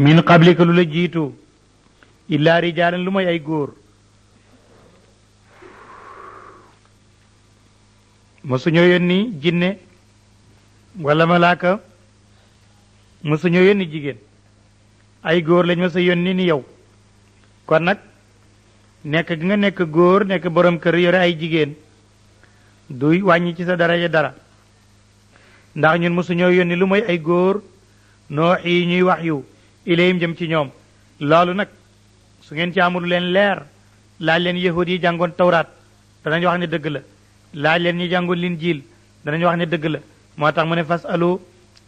min qablika lu la jiitu illaa rijaalan lu may ay góor mosuñoo yónni jinne wala malaaka mosuñoo yónni jigéen ay góor lañ ma sa yónni ni yow kon nag nekk gi nga nekk góor nekk borom kër yore ay jigéen du wàññi ci sa daraja dara ndax ñun mosuñoo yónni lu mooy ay góor noo yi ñuy wax yu ilayhim jëm ci ñoom loolu nag su ngeen ci amul leen leer laaj leen yahud yi jàngoon tawraat danañ wax ne dëgg la laaj leen ñi jàngoon linjiil danañ wax ne dëgg la moo tax mu ne fas alu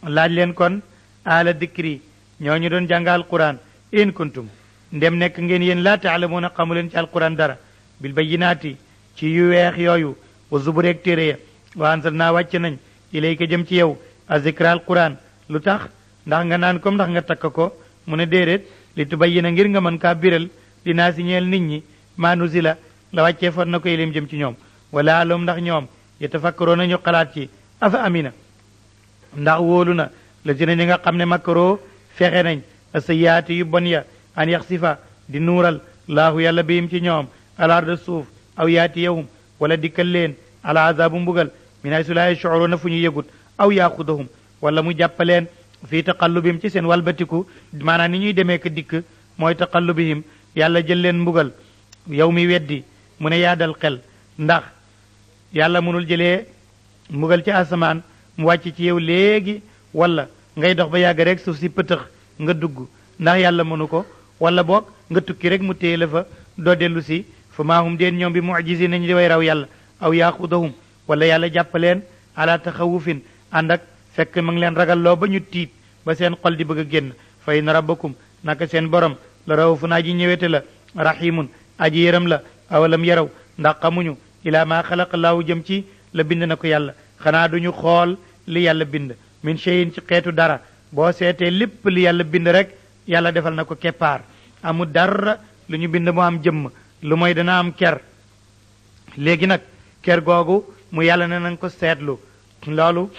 laaj leen kon ala dikri ñoo ñu doon jàng alquran in kuntum ndem nekk ngeen yéen laa taalamuuna xamu leen ci alquran dara bil bayyinaati ci yu weex yooyu wa zubureeg téere ya wa anzalnaa wàcc nañ ilayka jëm ci yow azikra alquran lu tax ndax nga naan comme ndax nga takk ko mu ne déedéet li tubayyina ngir nga mën kaa biral li naa si ñeel nit ñi maa nuzila la wàccee fon na ko ilayhim jëm ci ñoom wala alum ndax ñoom yatafakkaroona ñu xalaat ci afa amina ndax wóolu na la dina ñi nga xam ne makkaroo fexe nañ sayyaati yu bon ya an yaxsifa di nuural laahu yàlla bihim ci ñoom al arda suuf aw yaati yawum wala dikkal leen ala azabu mbugal min haysu laa yashcuruuna fu ñu yëgut aw yaaxudahum wala mu jàppaleen fii taqallubihim ci seen walbatiku maanaam ni ñuy demee ka dikk mooy taqallubihim yàlla jël leen mbugal yow mi weddi mu ne yaa dal xel ndax yàlla mënul jëlee mbugal ci asamaan mu wàcc ci yow léegi wala ngay dox ba yàgg rek suuf si pëtëx nga dugg ndax yàlla mënu ko wala boog nga tukki rek mu téye la fa doo dellu si fa maahum deen ñoom bi mucjisi nañu di way raw yàlla aw yaaxudahum wala yàlla jàppaleen ala taxawufin ànd ak fekk ma ngi leen ragalloo ba ñu tiit ba seen xol di bëgg a génn fa inna rabbakum naka seen borom la rawufun aji ñëwete la rahimun aji yëram la awalam yaraw ndax xamuñu ilaa maa xalaqa laahu jëm ci la bind na ko yàlla xanaa duñu xool li yàlla bind min cheyin ci xeetu dara boo seetee lépp li yàlla bind rek yàlla defal na ko keppaar amul dara lu ñu bind mu am jëmm lu mooy dana am ker léegi nag ker googu mu yàlla ne nañ ko seetlu loolu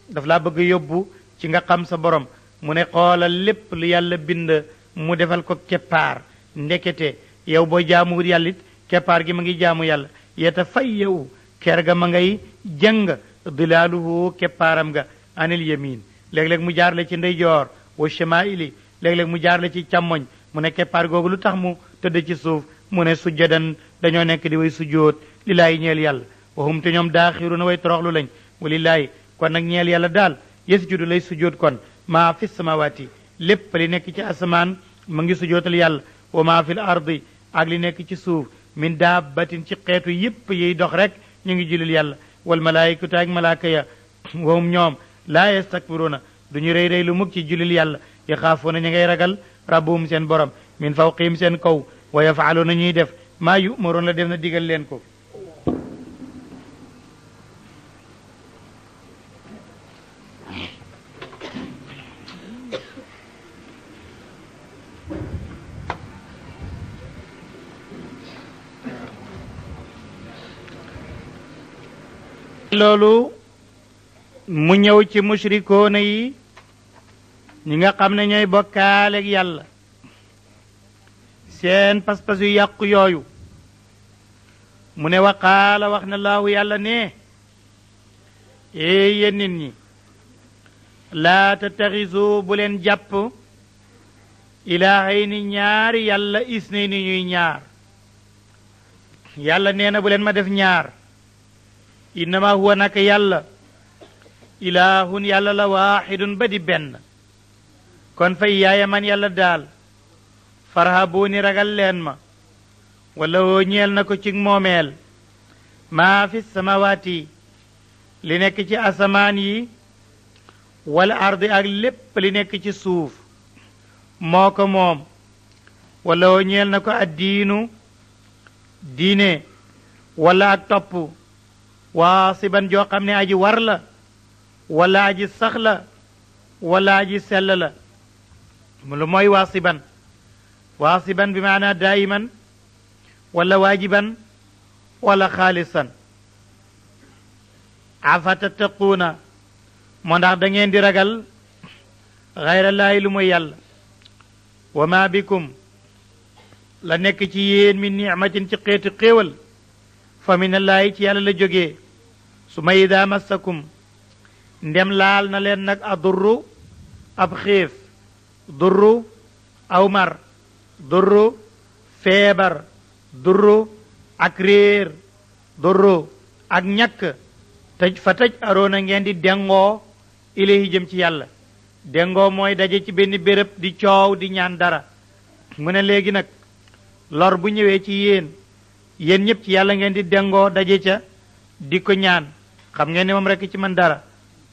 daf laa bëgg yóbbu ci nga xam sa borom mu ne xoolal lépp lu yàlla bind mu defal ko keppaar ndekete yow boo jaamuwut yàlla it keppaar gi ma ngi jaamu yàlla yeta fay yow ker ga ma ngay jëng dilaaluhu keppaaram ga anil yamin léeg-léeg mu jaar la ci ndeyjoor wa shamaili léeg-léeg mu jaar la ci càmmoñ mu ne keppaar googu lu tax mu tëdd ci suuf mu ne sujjadan dañoo nekk di way sujjóot lillaahi ñeel yàlla waxum te ñoom daaxiruna way toroxlu lañ walillaahi kon nag ñeel yàlla daal yasjudu lay sujjóot kon maa fi samawaati lépp li nekk ci asamaan mu ngi sujjóotal yàlla wa maa fi l ardi ak li nekk ci suuf min daabbatin ci xeetu yépp yiy dox rek ñu ngi julil yàlla wal malaayikatu ak malaaka ya wahum ñoom laa yastakbiruuna duñu rëy rëy lu mukk ci julil yàlla yaxaafuuna ñu ngay ragal rabbuhum seen borom min fawqihim seen kaw wa yafaaluuna ñuy def maa yu'maruun la def na digal leen ko loolu mu ñëw ci mushrikoona yi ñi nga xam ne ñooy bokkaaleeg yàlla seen pas-pas yu yàqu yooyu mu ne waqaala wax na laahu yàlla ne yéen nit ñi laa tattaxisu bu leen jàpp ilaahayni ñaari yàlla isnayni ñuy ñaar yàlla nee na bu leen ma def ñaar innama huwa naka yàlla ilaahun yàlla la waaxidun ba di benn kon fay yaaya man yàlla daal farhabuuni ragal leen ma wala woo ñeel na ko ci moomeel maa fi samawaati li nekk ci asamaan yi wala ardi ak lépp li nekk ci suuf moo ko moom wala woo ñeel na ko addiinu diine wala ak topp waasiban joo xam ne aji war la wala aji sax la wala aji sell la lu mooy waasiban waasiban bi maanaa daayiman wala waajiban wala xaalisan afa tattaquuna moo ndax da ngeen di ragal xayrallaahi lu mooy yàlla wa ma bikum la nekk ci yéen min ni'matin ci xeeti xéewal fa minallaahi ci yàlla la jógee su ma ida massakum ndem laal na leen nag adurru ab xiif durru aw mar durru feebar durru ak réer durru ak ñàkk tëj fa tëj aroona ngeen di dengoo ilahi jëm ci yàlla dengoo mooy daje ci benn béréb di coow di ñaan dara mu ne léegi nag lor bu ñëwee ci yéen ñëpp ci yàlla ngeen di dengoo daje ca di ko ñaan xam ngeen ne moom rekk ci man dara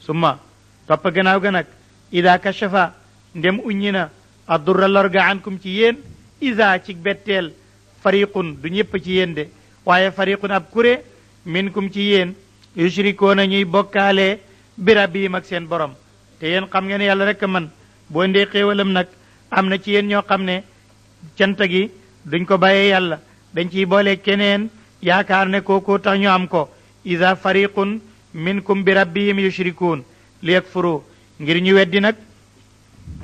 summa topp gannaaw ga nag ida kashafa ndem uññi na addurra lor ga ankum ci yéen isa ci betteel fariqun du ñëpp ci yéen de waaye fariqun ab kuré minkum ci yéen yushrikoona ñuy bokkaale bi rabbihim ak seen borom te yéen xam ngeen ne yàlla rekk man boo ndee xéewalam nag am na ci yéen ñoo xam ne cant gi duñ ko bàyyee yàlla dañ ciy boole keneen yaakaar ne kooku tax ñu am ko isa fariqun minkum bi rabbihim yushrikuun li yakfuru ngir ñu weddi nag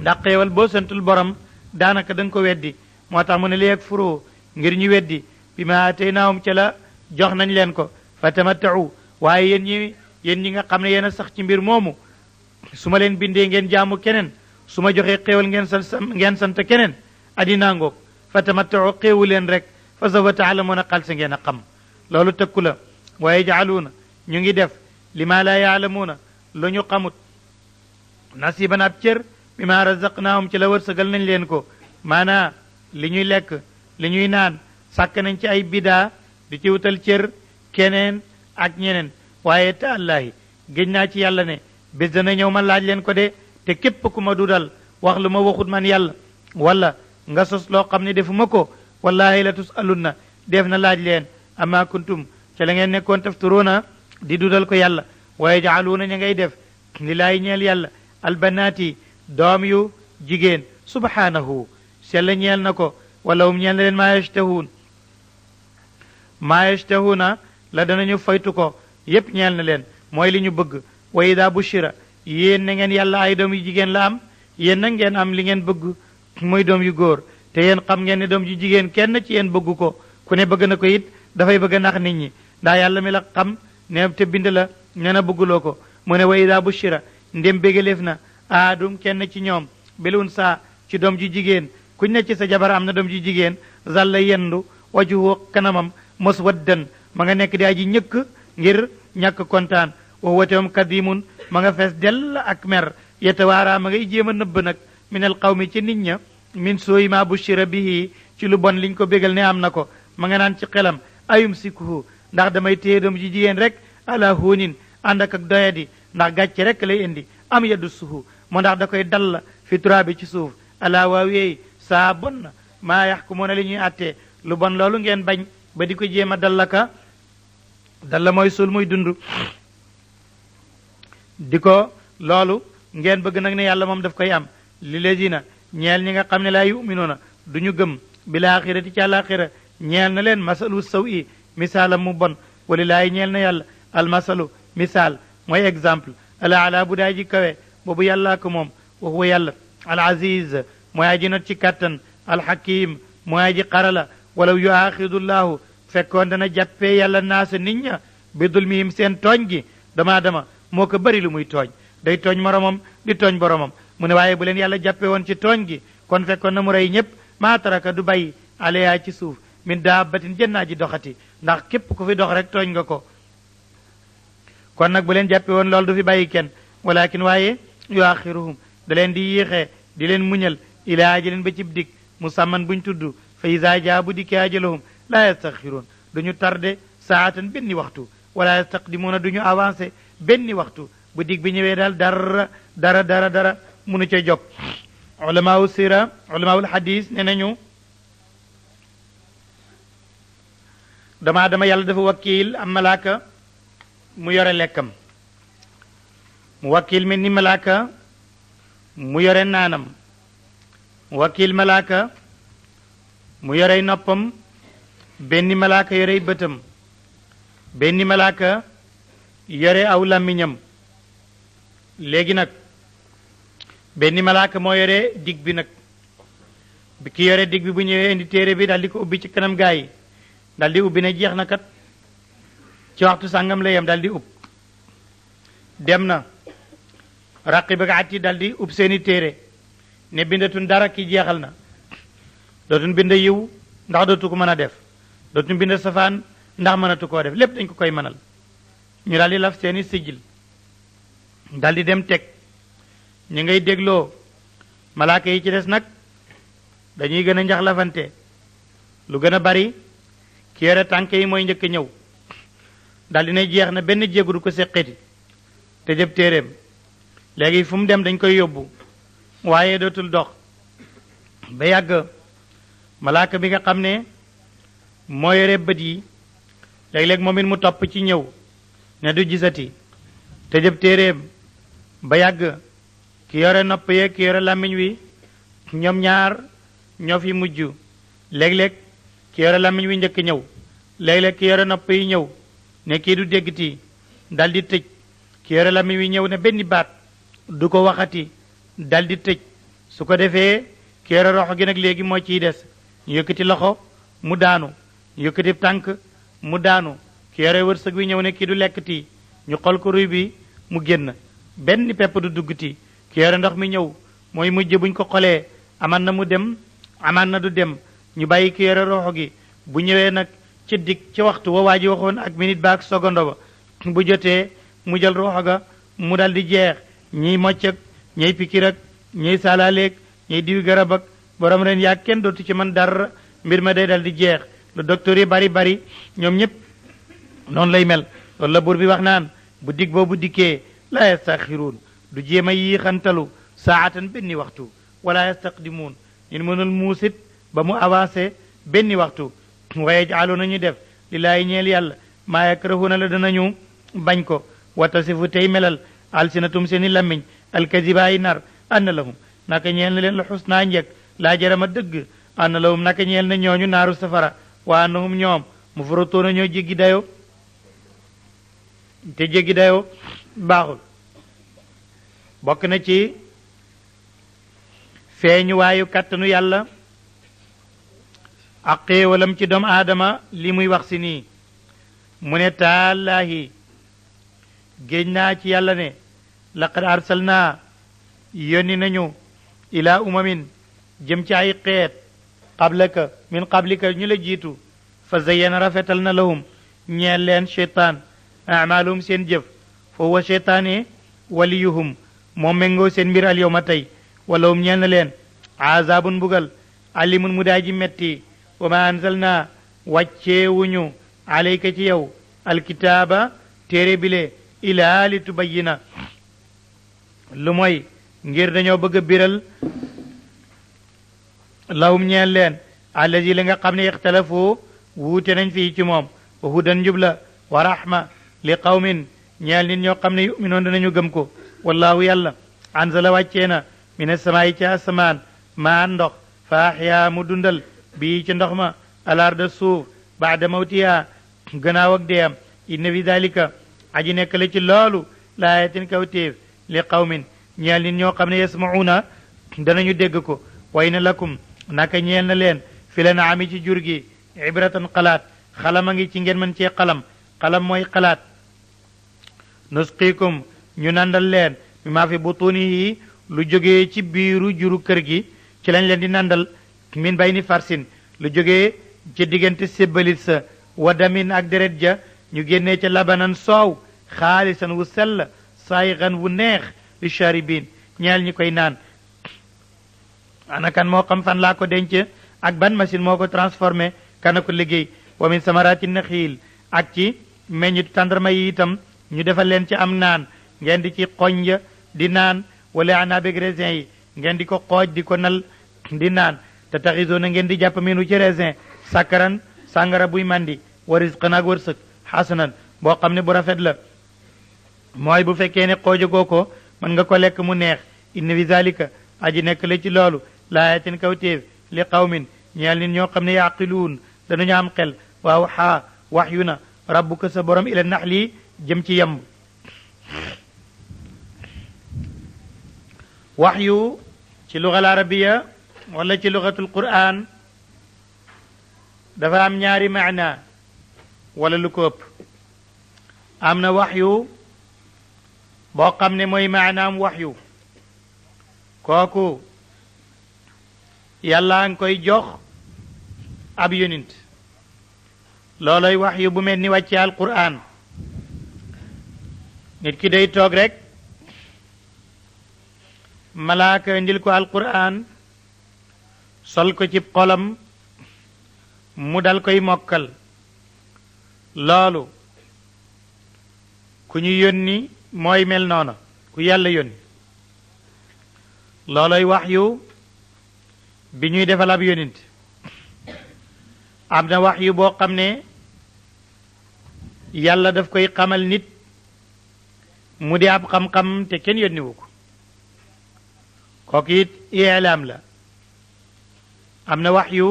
ndax xéewal boo santul borom daanaka da nga ko weddi moo tax mu ne li yakfuru ngir ñu weddi bi ma ataynaahum ca la jox nañ leen ko fa tamattau waaye yéen ñi nga xam ne yéen a sax ci mbir moomu su ma leen bindee ngeen jaamu keneen su ma joxee xéewal ngeen sant keneen addinaa ngoog fa tamattau xéewu leen rek fa sawfa taalamuuna xal sa ngeen a xam loolu tëkku la wa yajcaluuna ñu ngi def li ma laa yaalamuuna lu ñu xamut nasiban ab cër bi ma razaqnaahum ci la wërsëgal nañ leen ko maanaa li ñuy lekk li ñuy naan sàkk nañ ci ay bidaa di ci wutal cër keneen ak ñeneen waaye te allahi géñ naa ci yàlla ne bés dana ñëw ma laaj leen ko de te képp ku ma dudal wax lu ma waxut man yàlla wala nga sos loo xam ne defuma ko wallahi la tusalunna def na laaj leen ama kuntum ca la ngeen nekkoon tafturuuna di dudal ko yàlla wa yajcaluuna ña ngay def lillaahi ñeel yàlla albanaati doom yu jigéen subhaanahu sella ñeel na ko wala hum ñeel na leen maa yashtahuuna la danañu faytu ko yépp ñeel na leen mooy li ñu bëgg wa ida bushira yéen na ngeen yàlla ay doom yu jigéen la am yéen na ngeen am li ngeen bëgg muy doom yu góor te yéen xam ngeen ne doom yu jigéen kenn ci yéen bëgg ko ku ne bëgg na ko it dafay bëgg a nax nit ñi ndax yàlla mi la xam ne te bind la nee na bëgguloo ko mu ne wa ida bushira ndem bégaleef na aadum kenn ci ñoom bilun saa ci doom ju jigéen kuñ ne ci sa jabar am na doom ju jigéen zalla yendu wajuhu kanamam muswaddan ma nga nekk di aji ñëkk ngir ñàkk kontaan wa watewam kadimun ma nga fees dell ak mer yetawaaraa ma ngay jéem a nëbb nag min al qawmi ci nit ña min sooyi ma bushira bihi ci lu bon liñ ko bégal ne am na ko ma nga naan ci xelam ayum sikuhu ndax damay téye doom ji jigéen rek ala huunin ànd ak doyadi ndax gàcce rek lay indi am yaddu suhu moo ndax da koy dall fi turaabi ci suuf ala waaweey saa bon na maa yaxkumuuna li ñuy attee lu bon loolu ngeen bañ ba di ko jéem a dallaka dalla mooy suul muy dund di ko loolu ngeen bëgg nag ne yàlla moom daf koy am li lazina ñeel ñi nga xam ne laa yuminuuna du ñu gëm bil axirati ci àlaxira ñeel na leen masalu saw i misaalam mu bon walilaayi ñeel na yàlla almasalu misaal mooy exemple ala ala bu daa ji kawe boobu yàllaa ko moom wa huwa yàlla al aziz mooy aji not ci kàttan alxakim mooy aji xarala walaw yuaxidullahu fekkoon dana jàppee yàlla naasa nit ña bi dulmihim seen tooñ gi dama moo ko bëri lu muy tooñ day tooñ moromam di tooñ boromam mu ne waaye bu leen yàlla jàppee woon ci tooñ gi kon fekkoon na mu rey ñëpp maa taraka du bàyyi aleyaa ci suuf min daabatin jënnaa ji doxati ndax képp ku fi dox rek tooñ nga ko kon nag bu leen jàppee woon loolu du fi bàyyi kenn walakin waaye yuaxiruhum da leen di yéexee di leen muñal ilaa ajalin ba cib dig musamman buñ tudd fa isa jaa bu dikkee ajalahum laa yastaxiruun duñu tarde saatan benn waxtu wala yastaqdimuuna duñu avancé benn waxtu bu dig bi ñëwee daal dara munu ca jóg ulamaawu sira ulamaawul hadis ne nañu dama yàlla dafa wakiil am malaaka mu yore lekkam mu wakiil mel ni malaaka mu yore naanam mu wakiil malaaka mu yorey noppam benn malaaka yorey bëtam benn malaaka yore aw làmmiñam léegi nag benn malaaka moo yore dig bi nag bi ki yore dig bi bu ñëwee indi téere bi daal di ko ubbi ci kanam gaa yi daal di ubbi ne jeex na kat ci waxtu sàngam la yem daal di ub dem na raqib ak ati daal di ub seeni téere ne bindatun dara ki jeexal na dootun bind yiw ndax dootu ko mën a def dootun bind safaan ndax mënatu koo def lépp dañ ko koy mënal ñu daal di laf seeni sijil daal di dem teg ñu ngay dégloo malaaka yi ci des nag dañuy gën a njaxlafante lu gën a bari ki yore tànk yi mooy njëkk ñëw daal di ne jeex na benn jéegu du ko seqeti te jëb téeréem léegi fu mu dem dañ koy yóbbu waaye dootul dox ba yàgg malaaka bi nga xam ne moo yore bët yi léeg-léeg moom it mu topp ci ñëw ne du gisati te jëb téeréem ba yàgg ki yore nopp yeeg ki yore làmmiñ wi ñoom ñaar ñoo fi mujj léeg-léeg ki yore làmmiñ wi njëkk ñëw léeg-léeg ki yore nopp yi ñëw ne kii du déggti dal di tëj ki yore làmmiñ wi ñëw ne benn baat du ko waxati dal di tëj su ko defee ki yore roxo gi nag léegi moo ciy des ñu yëkkati loxo mu daanu ñu yëkkati tànk mu daanu ki yore wërsëg wi ñëw ne kii du lekkti ñu xol ko ruy bi mu génn benn pepp du duggti ki yore ndox mi ñëw mooy mujj buñ ko xolee aman na mu dem aman na du dem ñu bàyyi ki yore roxo gi bu ñëwee nag ci dig ci waxtu wa waa ji waxoon ak minute ba ak seconde ba bu jotee mu jël roxo ga mu dal di jeex ñiy mocc ak ñiy pikir ak ñiy saalaaleeg ñiy diwi garab ak borom ren yaa kenn dootu ci man dara mbir ma day dal di jeex lu docteur yi bari bari ñoom ñëpp noonu lay mel loolu la buur bi wax naan bu dig boobu dikkee la yastaxiruun du jéem a yiixantalu saatan benn waxtu wala yastaqdimuun ñun mënul muusit ba mu avancé benn waxtu wa yaj'aluuna ñu def lillaahi ñeel yàlla maa yakrahuuna la danañu bañ ko wa tasifu tey melal alsinatum seeni lammiñ alkadiba ay nar anna lahum naka ñeel na leen la xusnaa njëkk laa jarama dëgg anna lahum naka ñeel na ñooñu naaru safara wa annahum ñoom mu faratoona ñoo jéggi dayo te jéggi dayo baaxul bokk na ci feeñu waayu kàttanu yàlla ak xéewalam ci doomu aadama li muy wax si nii mu ne taalaahi géej naa ci yàlla ne laqad arsalnaa yónni nañu ilaa umamin jëm ci ay xeet qablaka min qablika ñu la jiitu fa zayyana rafetal na lahum ñeel leen cheytaan amaaluhum seen jëf fa huwa cheytaane waliyuhum moom méngoo seen mbir al yowma tey walahum ñeel na leen azaabun mbugal alimun mu daa ji metti wa ma anzalna wàcceewuñu alayka ci yow alkitaaba téere bile ilaa li tubayyina lu mooy ngir dañoo bëgg a biral lahum ñeel leen allazi li nga xam ne ixtalafoo wuute nañ fii ci moom wa hudan njubla wa rahma li qawmin ñeel nit ñoo xam ne yuminoon danañu gëm ko wallahu yàlla anzala wàccee na min asamaayi ci asamaan maa ndox fa axyaa mu dundal bii ci ndox ma alarda suuf baada mawtiha gannaaw ak deeyam inna fi dalika aji nekk la ci loolu laayatin kawtéef li qawmin ñeel nit ñoo xam ne yasmauna danañu dégg ko way na lakum naka ñeel na leen fi la naami ci jur gi ibratan xalaat xalam a ngi ci ngeen mën cee xalam mooy xalaat nusqiikum ñu nandal leen mi maa fi butunihi lu jógee ci biiru juru kër gi ci lañ leen di nandal min bay ni farsin lu jógee ci diggante sébbalit sa wa damin ak deret ja ñu génnee ca labanan soow xaalisan wu sell saayixan wu neex li sharibin ñeel ñi koy naan ana kan moo xam fan laa ko denc ak ban machine moo ko transformé kana ko liggéey wa min samarati naxiil ak ci meññitu tàndarma yi itam ñu defal leen ci am naan ngeen di ci xoñja di naan wala anabeg raisin yi ngeen di ko xooj di ko nal di naan te taxisoo na ngeen di jàpp minu ci raisin sàkkaran sàngara buy mandi wa risqan ak wërsëg xasanan boo xam ne bu rafet la mooy bu fekkee ne xoojagoo ko mën nga ko lekk mu neex inna fi zalika aji nekk la ci loolu laayatin kawtéef li qawmin ñeel nit ñoo xam ne yaqiluun danañu am xel waaw xaa wax yu na rabbuka sa borom ila naxli jëm ci yemb wax yu ci lugal arabiya wala ci lugatul qur'an dafa am ñaari maana wala lu ko ëpp am na waxyu boo xam ne mooy maanaam waxyu kooku yàlla nga koy jox ab yonent looloy waxyu bu mel ni wàcce alqur'an nit ki day toog rek malaaka indil ko alqur'an sol ko ci xolam mu dal koy mokkal loolu ku ñu yónni mooy mel noona ku yàlla yónni looloy waxyu bi ñuy defal ab yonent am na waxyu boo xam ne yàlla daf koy xamal nit mu di ab xam-xam te kenn yónniwu ko kooku it ilaam la am na waxyu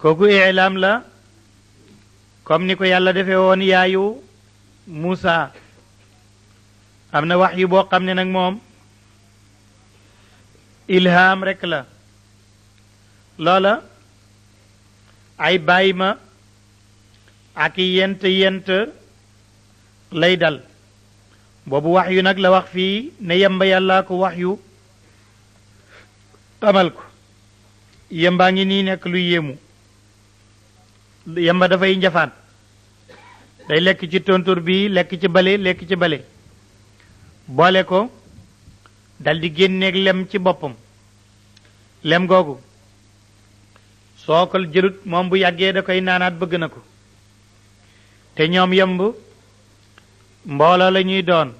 kooku ilaam la comme ni ko yàlla defee woon yaayu Muusa am na waxyu boo xam ne nag moom ilham rekk la loola ay bàyyi ma ak yent lay dal boobu wax yu nag la wax fii ne yemba yàllaa ko wax yu xamal ko yembaa ngi nii nekk lu yéemu yemba dafay njafaan day lekk ci tontur bi lekk ci bale boole ko daldi génneeg lem ci boppam lem googu soo ko jëlut moom bu yàggee da koy naanaat bëgg na ko te ñoom yemb mbooloo la ñuy doon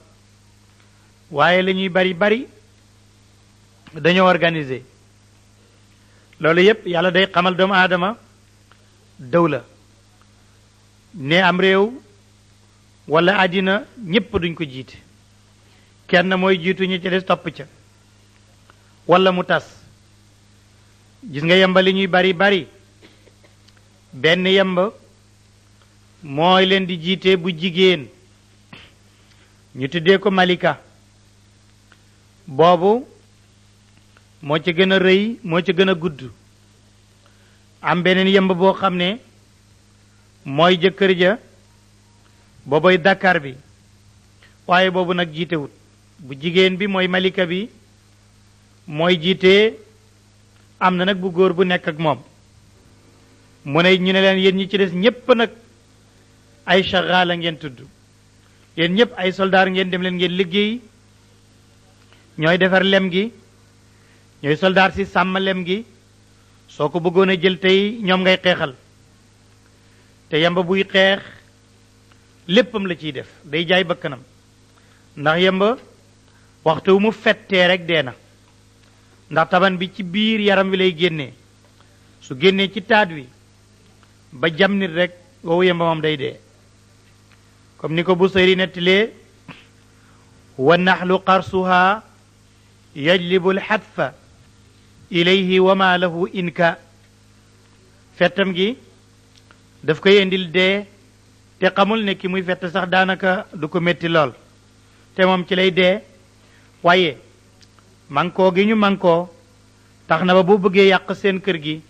waaye la ñuy bari dañoo organiser loolu yépp yàlla day xamal doomu aadama dawla ne am réew wala àddina ñépp duñ ko jiite kenn mooy jiitu ñi ci des topp ca wala mu tas gis nga yemba li ñuy bari benn yemba mooy leen di jiite bu jigéen ñu tuddee ko malika boobu moo ci gën a rëy moo ci gën a gudd am beneen yemb boo xam ne mooy jëkkër ja booboy Dakar bi waaye boobu nag jiitewut bu jigéen bi mooy malika bi mooy jiite am na nag bu góor bu nekk ak moom mu ne ñu ne leen yéen ñi ci des ñépp nag ay shagaala ngeen tudd yéen ñépp ay soldaar ngeen dem leen ngeen liggéey ñooy defar lem gi ñooy soldaar si sàmm lem gi soo ko bëggoon a jël tey ñoom ngay xeexal te yamba buy xeex léppam la ciy def day jaay bakkanam ndax yamba waxtu wu mu fettee rek dee na ndax taban bi ci biir yaram wi lay génnee su génnee ci taat wi ba jam nit rek woowu yamba moom day dee comme ni ko Busayri nettalee wa naxlu qarsuha yajlibu alxatfa ilayhi wa ma lahu inka fettam gi daf koy indil dee te xamul ne ki muy fett sax daanaka du ko métti lool te moom ci lay dee waaye mankoo gi ñu mankoo tax na ba boo bëggee yàq seen kër gi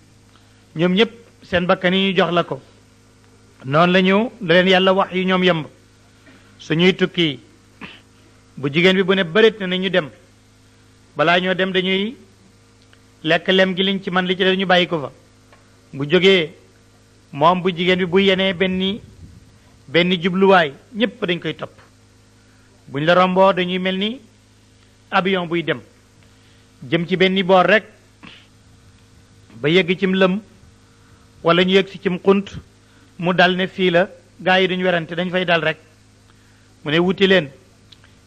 ñoom ñépp seen bakkan yi ñu jox la ko noonu la leen yàlla wax yi ñoom yemb suñuy tukki bu jigéen bi bu ne bërit na ñu dem balaa ñoo dem dañuy lekk lem gi liñ ci man li ci def ñu bàyyi ko fa bu jógee moom bu jigéen bi bu yenee benn jubluwaay ñépp dañ koy topp buñ la romboo dañuy mel ni avion buy dem jëm ci benn boor rek ba yegg cim lëm wala ñu yegg si cim xunt mu dal ne fii la gaa yi duñ werante dañ fay dal rek mu ne wuti leen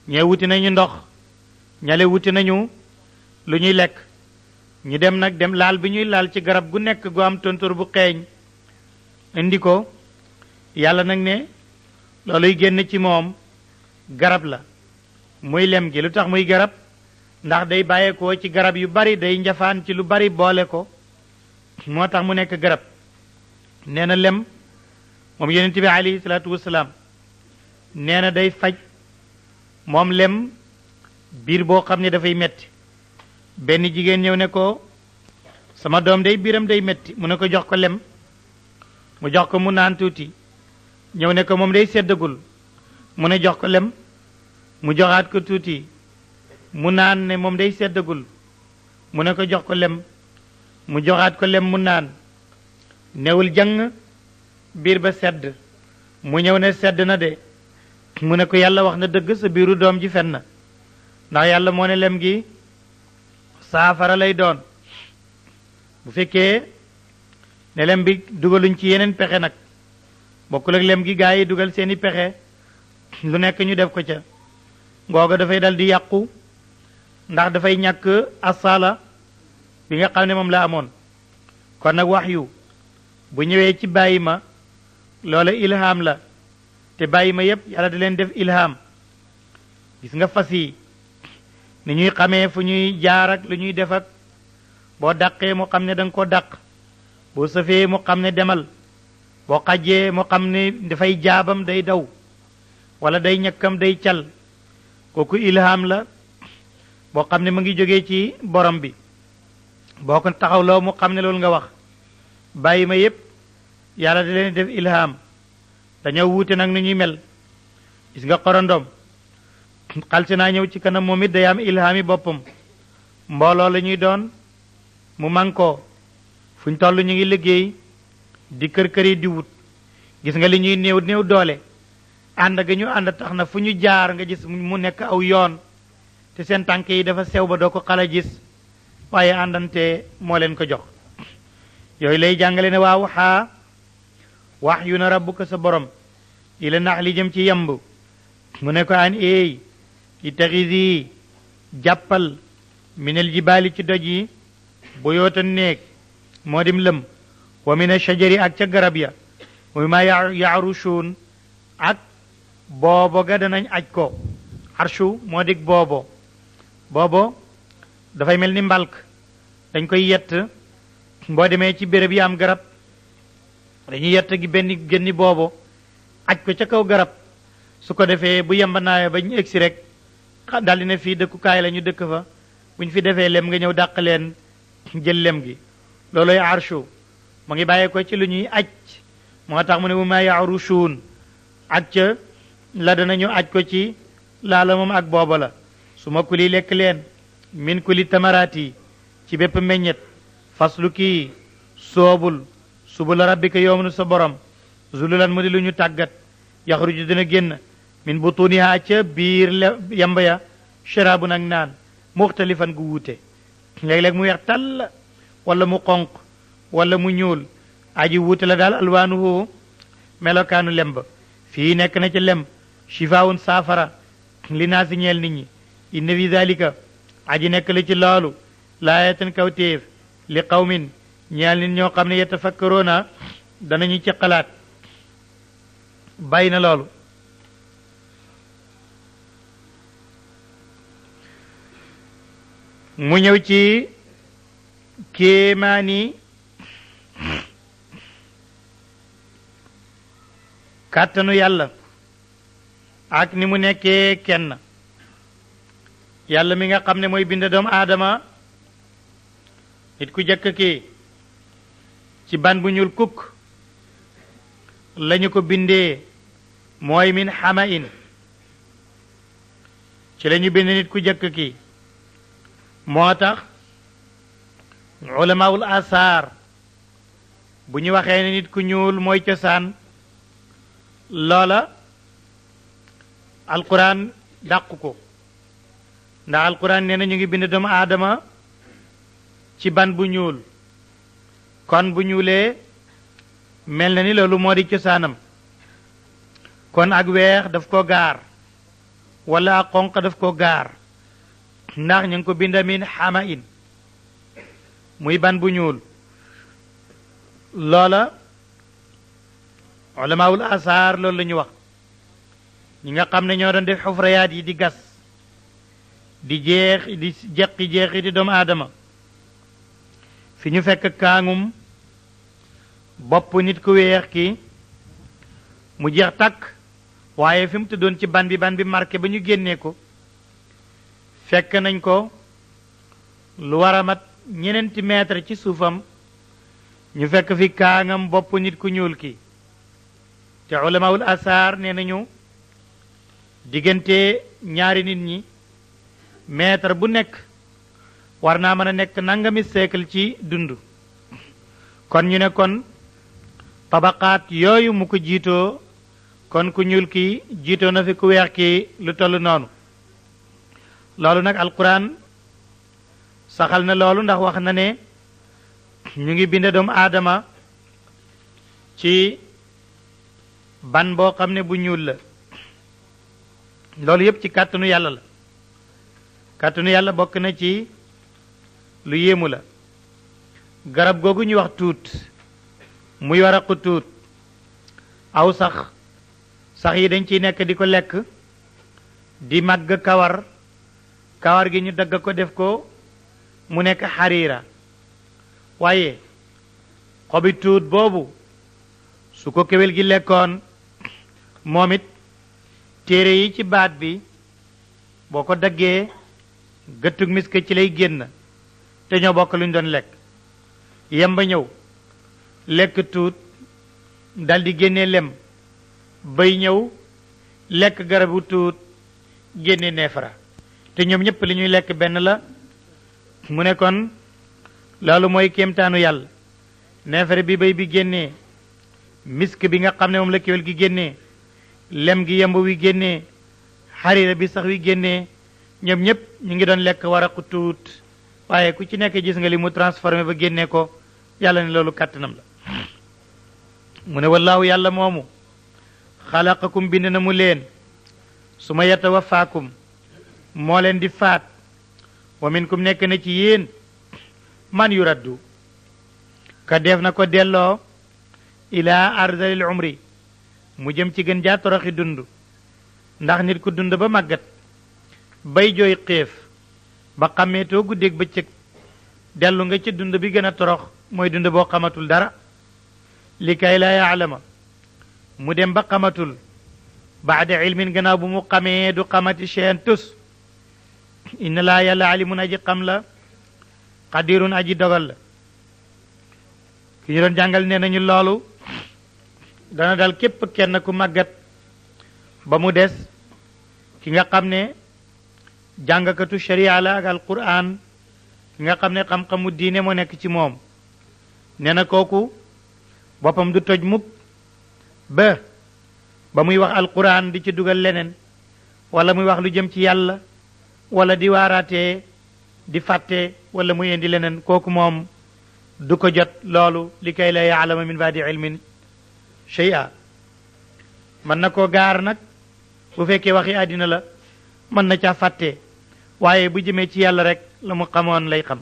ñee wuti nañu ndox ñale wuti nañu lu ñuy lekk ñu dem nag dem laal bi ñuy laal ci garab gu nekk gu am tontóor bu xeeñ indi ko yàlla nag ne looluy génn ci moom garab la muy lem gi lu tax muy garab ndax day bàyyeekoo ci garab yu bari day njafaan ci lu bari boole ko moo tax mu nekk garab nee na lem moom yonent bi alayhi salaatu wasalaam nee na day faj moom lem biir boo xam ne dafay metti benn jigéen ñëw ne ko sama doom day biram day metti mu ne ko jox ko lem mu jox ko mu naan tuuti ñëw ne ko moom day seddagul mu ne jox ko lem mu joxaat ko tuuti mu naan ne moom day seddagul mu ne ko jox ko lem mu joxaat ko lem mu naan newul jàng biir ba sedd mu ñëw ne sedd na de mu ne ko yàlla wax na dëgg sa biiru doom ji fen na ndax yàlla moo ne lem gi saafara lay doon bu fekkee ne lem bi dugaluñ ci yeneen pexe nag bokkul ak lem gi gaa yi dugal seeni pexe lu nekk ñu def ko ca ngooga dafay dal di yàqu ndax dafay ñàkk asala bi nga xam ne moom la amoon kon nag wax yu bu ñëwee ci bàyyi ma loola ilham la te bàyyi ma yépp yàlla da leen def ilham gis nga fas yi ni ñuy xamee fu ñuy jaar ak lu ñuy def ak boo dàqee mu xam ne da nga ko dàq boo sëfee mu xam ne demal boo xajjee mu xam ne dafay jaabam day daw wala day ñëkkam day cal kooku ilham la boo xam ne mu ngi jógee ci borom bi boo ko taxawloo mu xam ne loolu nga wax bàyyi ma yépp yàlla da leen def ilham dañoo wuute nag ni ñuy mel gis nga xorondom xalsi naa ñëw ci kanam moom it day am ilhami boppam mbooloo la ñuy doon mu mànkoo fu ñu toll ñu ngi liggéey di kër yi di wut gis nga li ñuy néew néew doole ànd ga ñu ànd tax na fu ñu jaar nga gis mu nekk aw yoon te seen tànk yi dafa sew ba doo ko xala gis waaye àndante moo leen ko jox yooyu lay jàngale ne waa waxaa wax yu na rabbuka sa borom ila nax li jëm ci yemb mu ne ko an eey ittaxisi jàppal minal jibaali ci doj yi bu yoota néeg moo dim lëm wa mina shajari ak ca garab ya muy ma yaarushuun ak boobo ga danañ aj ko arshu moo dig boobo dafay mel ni mbalk dañ koy yett boo demee ci béréb yi am garab dañuy yett gi benn génni boobo aj ko ca kaw garab su ko defee bu yembanaayo ba ñu egsi rek daldi ne fii dëkkukaay la ñu dëkk fa bu ñu fi defee lem nga ñëw dàq leen jël lem gi looloy arshu mu ngi bàyyee ko ci lu ñuy aj moo tax mu ne bu ma yaarushuun aj ca la danañu aj ko ci laala moom ak booba la su ma kuli lekk leen min kuli tamaraati ci bépp meññet faslu kii soobul subula rabbika yoomnu sa borom zululan mu di lu ñu tàggat yaxruju dina génn min butuniha ca biir yamba ya sharabun ak naan muxtalifan gu wuute léeg-léeg mu weex tàll wala mu xonq wala mu ñuul aji wuute la daal alwaanuhu melokaanu lemb fii nekk na ca lem shifaawun saafara li naa si ñeel nit ñi inna fi dalika aji nekk la ci loolu laayatan kawtéef li qawmin ñeel nit ñoo xam ne yatafakkaroona danañu ci xalaat bàyyi na loolu mu ñëw ci kéemaani kàttanu yàlla ak ni mu nekkee kenn yàlla mi nga xam ne mooy bind doomu aadama nit ku jëkk ki ci ban bu ñuul kukk lañu ko bindee mooy min xama in ci lañu bind nit ku jëkk ki moo tax ulamaul asaar bu ñu waxee ne nit ku ñuul mooy cosaan loola alquran dàq ko ndax alquran nee na ñu ngi bind doomu aadama ci ban bu ñuul kon bu ñuulee mel na ni loolu moo di cosaanam kon ak weex daf ko gaar wala ak xonq daf ko gaar ndax ñu ngi ko bind min xama in muy ban bu ñuul loola ulamaawul asaar loolu la ñu wax ñi nga xam ne ñoo doon def xufrayaat yi di gas di jeqi di doomu aadama fi ñu fekk kaangum bopp nit ku weex ki mu jeex takk waaye fi mu tëddoon ci ban bi marqué ba ñu génnee ko fekk nañ ko lu war a mat ñeneenti mètre ci suufam ñu fekk fi kaangam bopp nit ku ñuul ki te ulamawul asaar nee nañu diggante ñaari nit ñi mètre bu nekk war naa mën a nekk nangami siècle ci dund kon ñu ne kon tabaqaat yooyu mu ko jiitoo kon ku ñuul ki jiitoo na fi ku weex ki lu toll noonu loolu nag alquran saxal na loolu ndax wax na ne ñu ngi binde doomu aadama ci ban boo xam ne bu ñuul la loolu yépp ci kàttanu yàlla la kàttanu yàlla bokk na ci lu yéemu la garab googu ñuy wax tuut muy waraqu tuut aw sax yi dañ ciy nekk di ko lekk di màgg kawar gi ñu dagg ko def ko mu nekk xariira waaye xobi tuut boobu su ko kéwél gi lekkoon moom it téere yi ci baat bi boo ko daggee gëttug miske ci lay génn te ñoo bokk lu ñu doon lekk yem ba ñëw lekk tuut daldi génne lem bay ñëw lekk garabu tuut génne neefara te ñoom ñëpp li ñuy lekk benn la mu ne kon loolu mooy kéemtaanu yàlla neefere bi bay bi génnee misk bi nga xam ne moom la kéwél gi génnee lem gi yemb wi génnee xarira bi sax wi génnee ñoom ñëpp ñu ngi doon lekk waraqu tuut waaye ku ci nekk gis nga li mu transformé ba génnee ko yàlla ne loolu kàttanam la mu ne wallaahu yàlla moomu xalaqakum bind na mu leen su ma yatawafaakum moo leen di faat wa minkum nekk na ci yéen man yuraddu ka def na ko delloo ila arzalil umri mu jëm ci gën jaa toroxi dund ndax nit ku dund ba màggat bay jooy xéef ba xàmmeetoo guddeeg bëccëg dellu nga ci dund bi gën a torox mooy dund boo xamatul dara li kay laa yaalama mu dem ba xamatul baada ilmin gannaaw bu mu xamee du xamati cheen tus inna laa yàlla alimun aji xam la qadirun aji dogal la ki ñu doon jàngal nee nañu loolu dana dal képp kenn ku màggat ba mu des ki nga xam ne jàngkatu sharia la ak alquran ki nga xam ne xam-xamu diine moo nekk ci moom nee na kooku boppam du toj mukk ba muy wax alquran di ci dugal leneen wala muy wax lu jëm ci yàlla wala di waaraatee di fàtte wala muy indi leneen kooku moom du ko jot loolu li kay la yaalama min baadi ilmin shay'a mën na koo gaar nag bu fekkee waxi àddina la mën na caa fàtte waaye bu jëmee ci yàlla rek la mu xamoon lay xam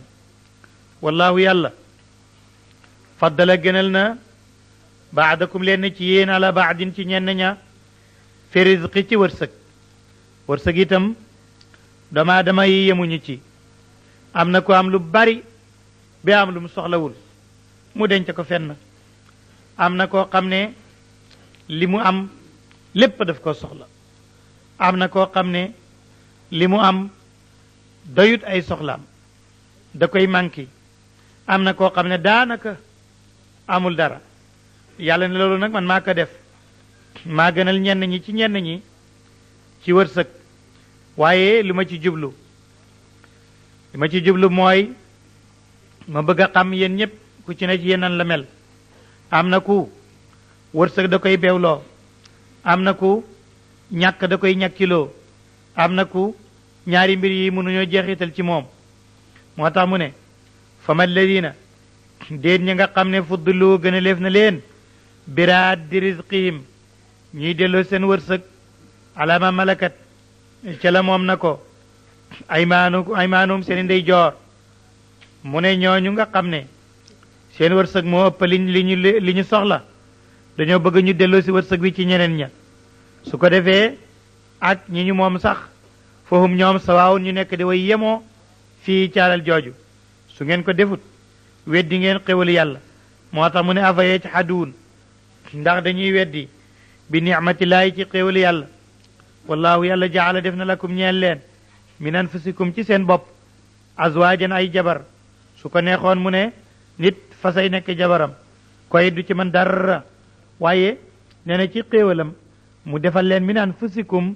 wallahu yàlla faddala gënal na baadakum leen ci yéen ala baadin ci ñenn ña fi rizqi ci wërsëg itam dama yi yemuñu ci am na ko am lu bari ba am lu mu soxlawul mu denc ko fenn am na koo xam ne li mu am lépp daf ko soxla am na koo xam ne li mu am doyut ay soxlaam da koy manqué am na koo xam ne daanaka amul dara yàlla ne loolu nag man maa ko def maa gënal ñenn ñi ci ñenn ñi ci wërsëg waaye li ma ci jublu mooy ma bëgg a xam yéen ñëpp ku ci ne ci yéen la mel am na ku wërsëg da koy beewloo am na ku ñàkk da koy ñàkkiloo am na ku ñaari mbir yi mënuñoo jeexital ci moom moo tax mu ne fama alladina déet ñi nga xam ne fuddilu gën a leef na leen biraat di rizqihim ñuy delloo seen wërsëg ala ma malakat ca la moom na ko aymaanum seen ndey joor mu ne ñooñu nga xam ne seen wërsëg moo ëpp li ñu soxla dañoo bëgg ñu delloo si wërsëg wi ci ñeneen ña su ko defee ak ñi ñu moom sax fahum ñoom sawaawun ñu nekk di way yemoo fii caalal jooju su ngeen ko defut weddi ngeen xéwal yàlla moo tax mu ne afa yajhaduun ndax dañuy weddi bi nicmatillaahi ci xéwal yàlla wallahu yàlla jaala def na lakum ñeel leen min anfusikum ci seen bopp azwaajan ay jabar su ko neexoon mu ne nit fasay nekk jabaram koy du ci man dara waaye nee na ci xéewalam mu defal leen min anfusikum